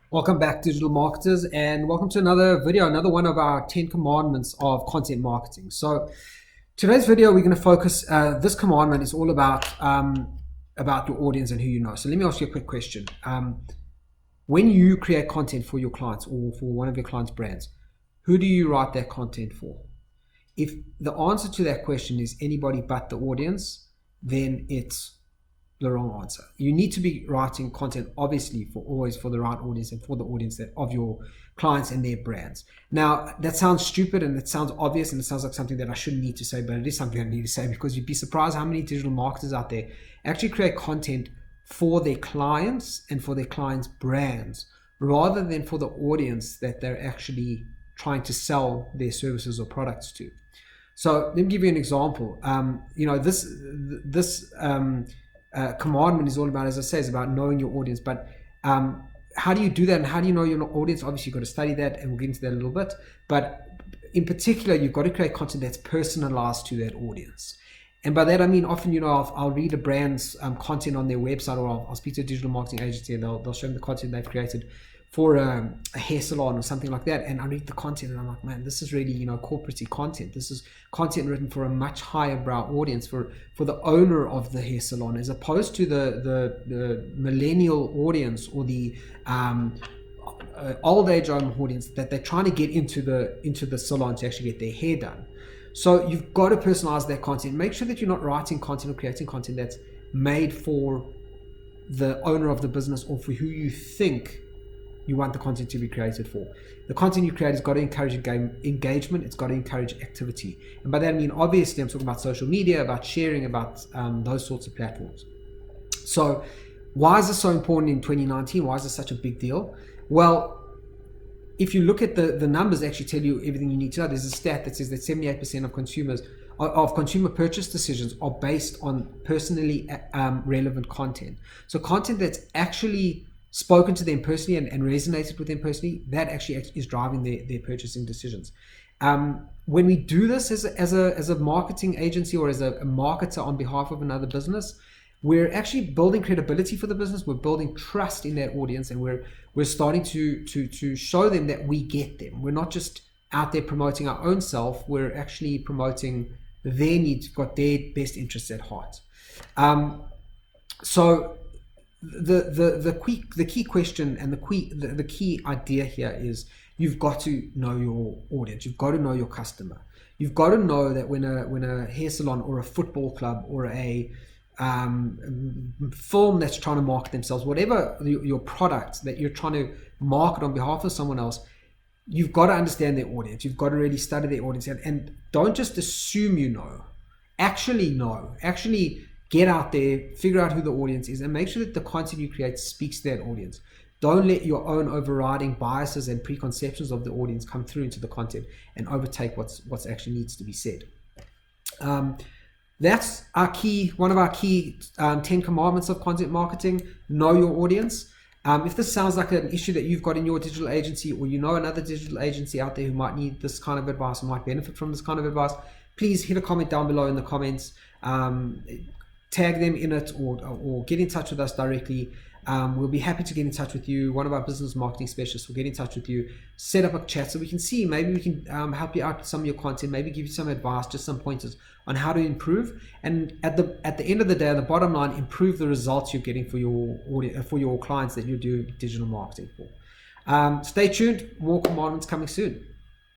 Welcome back, digital marketers, and welcome to another video, another one of our 10 commandments of content marketing. So today's video, we're going to focus, this commandment is all about your audience and who you know. So let me ask you a quick question. When you create content for your clients or for one of your clients' brands, who do you write that content for? If the answer to that question is anybody but the audience, then it's the wrong answer. You need to be writing content, obviously, always for the right audience and for the audience of your clients and their brands. Now, that sounds stupid and it sounds obvious and it sounds like something that I shouldn't need to say, but it is something I need to say because you'd be surprised how many digital marketers out there actually create content for their clients and for their clients' brands rather than for the audience that they're actually trying to sell their services or products to. So let me give you an example. This commandment is all about, as I say, is about knowing your audience. But how do you do that, and how do you know your audience? Obviously, you've got to study that, and we'll get into that a little bit. But in particular, you've got to create content that's personalized to that audience. And by that I mean, often, I'll read a brand's content on their website, or I'll speak to a digital marketing agency, and they'll show me the content they've created for a hair salon or something like that, and I read the content and I'm like, man, this is really corporate-y content. This is content written for a much higher brow audience, for the owner of the hair salon, as opposed to the millennial audience or the old age audience that they're trying to get into the salon to actually get their hair done. So you've got to personalize that content. Make sure that you're not writing content or creating content that's made for the owner of the business or for who you think you want the content to be created for. The content you create has got to encourage engagement. It's got to encourage activity. And by that I mean, obviously, I'm talking about social media, about sharing, about those sorts of platforms. So why is this so important in 2019? Why is this such a big deal? Well, if you look at the numbers, actually tell you everything you need to know. There's a stat that says that 78% of consumer purchase decisions are based on personally relevant content. So content that's actually spoken to them personally and resonated with them personally, that actually is driving their purchasing decisions. When we do this as a marketing agency or as a marketer on behalf of another business, we're actually building credibility for the business. We're building trust in that audience, and we're starting to show them that we get them. We're not just out there promoting our own self. We're actually promoting their needs, got their best interests at heart. So the key question and the key idea here is you've got to know your audience. You've got to know your customer. You've got to know that when a hair salon or a football club or a film that's trying to market themselves, whatever your product that you're trying to market on behalf of someone else, you've got to understand their audience. You've got to really study their audience and don't just assume you know. Actually know. Actually get out there, figure out who the audience is, and make sure that the content you create speaks to that audience. Don't let your own overriding biases and preconceptions of the audience come through into the content and overtake what's actually needs to be said. That's one of our key 10 commandments of content marketing. Know your audience. If this sounds like an issue that you've got in your digital agency, or you know another digital agency out there who might need this kind of advice or might benefit from this kind of advice, please hit a comment down below in the comments. Tag them in it or get in touch with us directly. We'll be happy to get in touch with you. One of our business marketing specialists will get in touch with you, set up a chat so we can see, maybe we can help you out with some of your content, maybe give you some advice, just some pointers on how to improve. And at the end of the day, the bottom line, improve the results you're getting for your audience, for your clients that you do digital marketing for. Stay tuned, more commandments coming soon.